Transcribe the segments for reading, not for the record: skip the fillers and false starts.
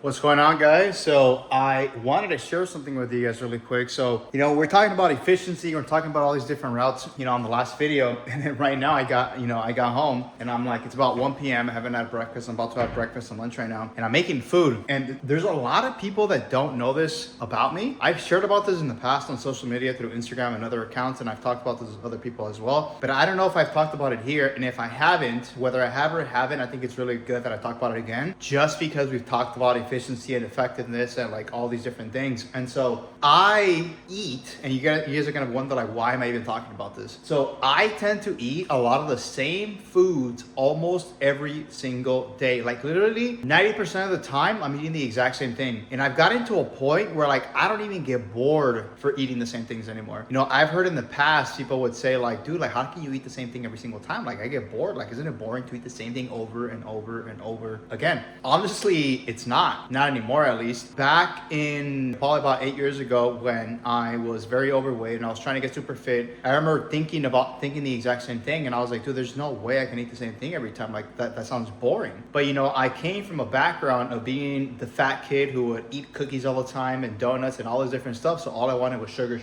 What's going on, guys? So I wanted to share something with you guys really quick. So, we're talking about efficiency. We're talking about all these different routes, on the last video. And then right now I got home and I'm like, it's about 1 p.m. I haven't had breakfast. I'm about to have breakfast and lunch right now. And I'm making food. And there's a lot of people that don't know this about me. I've shared about this in the past on social media through Instagram and other accounts. And I've talked about this with other people as well. But I don't know if I've talked about it here. And if I haven't, whether I have or haven't, I think it's really good that I talk about it again. Just because we've talked about efficiency and effectiveness and like all these different things. And so I eat, and you guys are gonna wonder like, why am I even talking about this? So I tend to eat a lot of the same foods almost every single day. Like literally 90% of the time I'm eating the exact same thing. And I've gotten to a point where like, I don't even get bored for eating the same things anymore. I've heard in the past, people would say like, dude, like how can you eat the same thing every single time? Like I get bored. Like, isn't it boring to eat the same thing over and over and over again? Honestly, it's not anymore, at least. Back in probably about 8 years ago when I was very overweight and I was trying to get super fit, I remember thinking the exact same thing. And I was like, dude, there's no way I can eat the same thing every time. Like that sounds boring. But I came from a background of being the fat kid who would eat cookies all the time and donuts and all this different stuff. So all I wanted was sugar.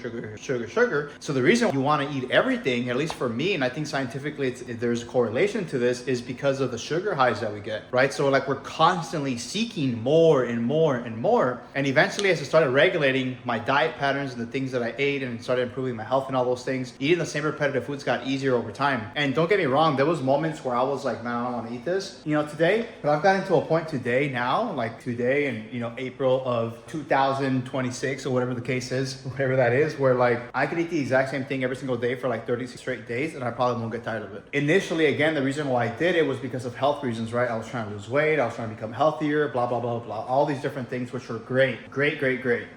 So the reason you want to eat everything, at least for me, and I think scientifically there's a correlation to this, is because of the sugar highs that we get, right? So like we're constantly seeking more and more and more. And eventually, as I started regulating my diet patterns and the things that I ate and started improving my health and all those things, eating the same repetitive foods got easier over time. And don't get me wrong, there was moments where I was like, man, I don't want to eat this, today. But I've gotten to a point today now, like today in, April of 2026 or whatever the case is, whatever that is, where like I could eat the exact same thing every single day for like 36 straight days and I probably won't get tired of it. Initially, again, the reason why I did it was because of health reasons, right? I was trying to lose weight. I was trying to become healthier, blah, blah, blah, blah, all these different things, which were great.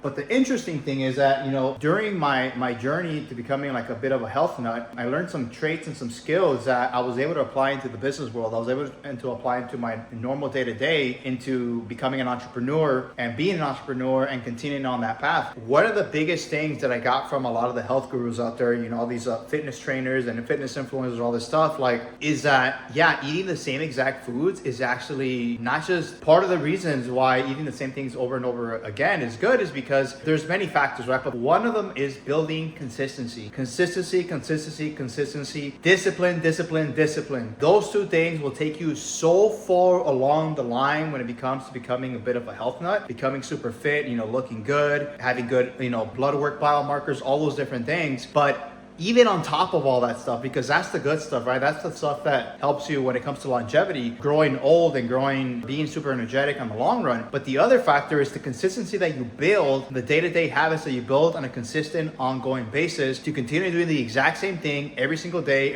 But the interesting thing is that, during my journey to becoming like a bit of a health nut, I learned some traits and some skills that I was able to apply into the business world. I was able to apply into my normal day-to-day, into becoming an entrepreneur and being an entrepreneur and continuing on that path. One of the biggest things that I got from a lot of the health gurus out there, all these fitness trainers and fitness influencers, all this stuff, like, is that, yeah, eating the same exact foods is actually not just part of the reasons why eating the same things over and over again is good, is because there's many factors, right? But one of them is building consistency. Consistency, discipline. Those two things will take you so far along the line when it comes to becoming a bit of a health nut, becoming super fit, looking good, having good, blood work, biomarkers, all those different things. But even on top of all that stuff, because that's the good stuff, right? That's the stuff that helps you when it comes to longevity, growing old and being super energetic on the long run. But the other factor is the consistency that you build, the day-to-day habits that you build on a consistent, ongoing basis to continue doing the exact same thing every single day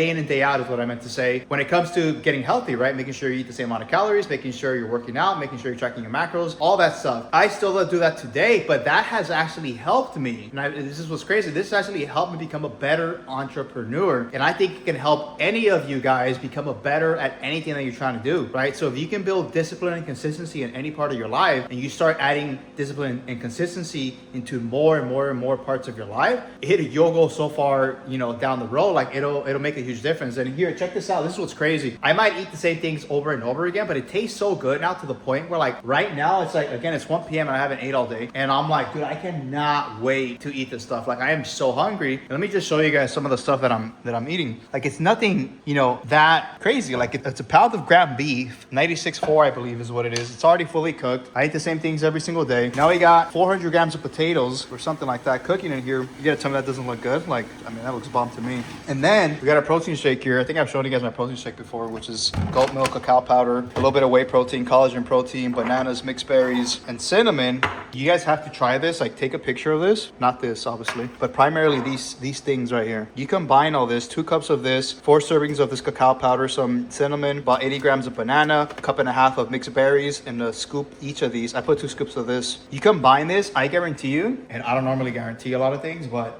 in and day out, is what I meant to say. When it comes to getting healthy, right? Making sure you eat the same amount of calories, making sure you're working out, making sure you're tracking your macros, all that stuff. I still do that today, but that has actually helped me. And this is what's crazy. This actually helped me become a better entrepreneur. And I think it can help any of you guys become a better at anything that you're trying to do, right? So if you can build discipline and consistency in any part of your life, and you start adding discipline and consistency into more and more parts of your life, you'll go so far, down the road, like it'll make a huge difference. And here, check this out. This is what's crazy. I might eat the same things over and over again, but it tastes so good now to the point where like right now it's like, again, it's 1 p.m. and I haven't ate all day. And I'm like, dude, I cannot wait to eat this stuff. Like I am so hungry. And let me just show you guys some of the stuff that I'm eating. Like it's nothing, that crazy. Like it's a pound of ground beef, 96.4 I believe is what it is. It's already fully cooked. I eat the same things every single day. Now we got 400 grams of potatoes or something like that cooking in here. You gotta tell me that doesn't look good. Like, I mean, that looks bomb to me. And then we got a protein shake here. I think I've shown you guys my protein shake before, which is goat milk, cacao powder, a little bit of whey protein, collagen protein, bananas, mixed berries, and cinnamon. You guys have to try this. Like take a picture of this, not this obviously, but primarily these things right here. You combine all this, 2 cups of this, 4 servings of this cacao powder, some cinnamon, about 80 grams of banana, a cup and a half of mixed berries, and a scoop each of these. I put 2 scoops of this. You combine this, I guarantee you, and I don't normally guarantee a lot of things, but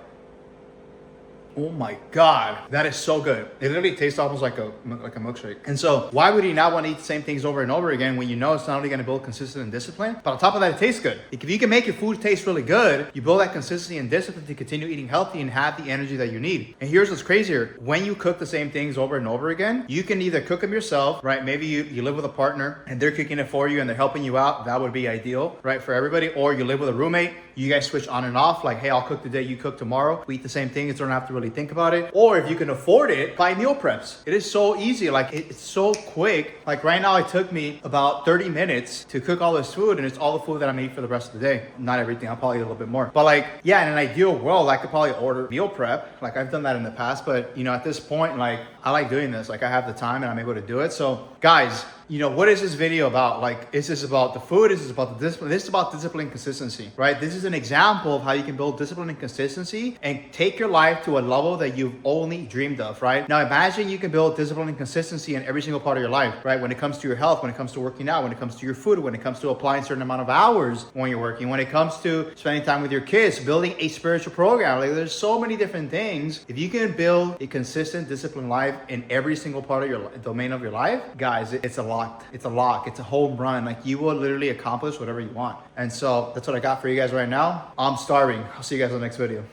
Oh my God, that is so good. It literally tastes almost like a milkshake. And so why would you not want to eat the same things over and over again when you know it's not only going to build consistency and discipline, but on top of that, it tastes good. If you can make your food taste really good, you build that consistency and discipline to continue eating healthy and have the energy that you need. And here's what's crazier. When you cook the same things over and over again, you can either cook them yourself, right? Maybe you live with a partner and they're cooking it for you and they're helping you out. That would be ideal, right? For everybody. Or you live with a roommate, you guys switch on and off. Like, hey, I'll cook today, you cook tomorrow. We eat the same thing, so don't have to really think about it. Or if you can afford it, buy meal preps. It is so easy. Like it's so quick. Like right now, it took me about 30 minutes to cook all this food, and it's all the food that I'm eating for the rest of the day. Not everything, I'll probably eat a little bit more. But like, yeah, in an ideal world, I could probably order meal prep. Like I've done that in the past, but you know, at this point, like I like doing this. Like I have the time and I'm able to do it. So guys, you know, what is this video about? Like, is this about the food? Is this about the discipline? This is about discipline and consistency, right? This is an example of how you can build discipline and consistency and take your life to a level that you've only dreamed of, right? Now, imagine you can build discipline and consistency in every single part of your life, right? When it comes to your health, when it comes to working out, when it comes to your food, when it comes to applying a certain amount of hours when you're working, when it comes to spending time with your kids, building a spiritual program. Like there's so many different things. If you can build a consistent, disciplined life in every single part of your domain of your life, guys, it's a lock. It's a lock. It's a home run. Like you will literally accomplish whatever you want. And so that's what I got for you guys right now. I'm starving. I'll see you guys in the next video.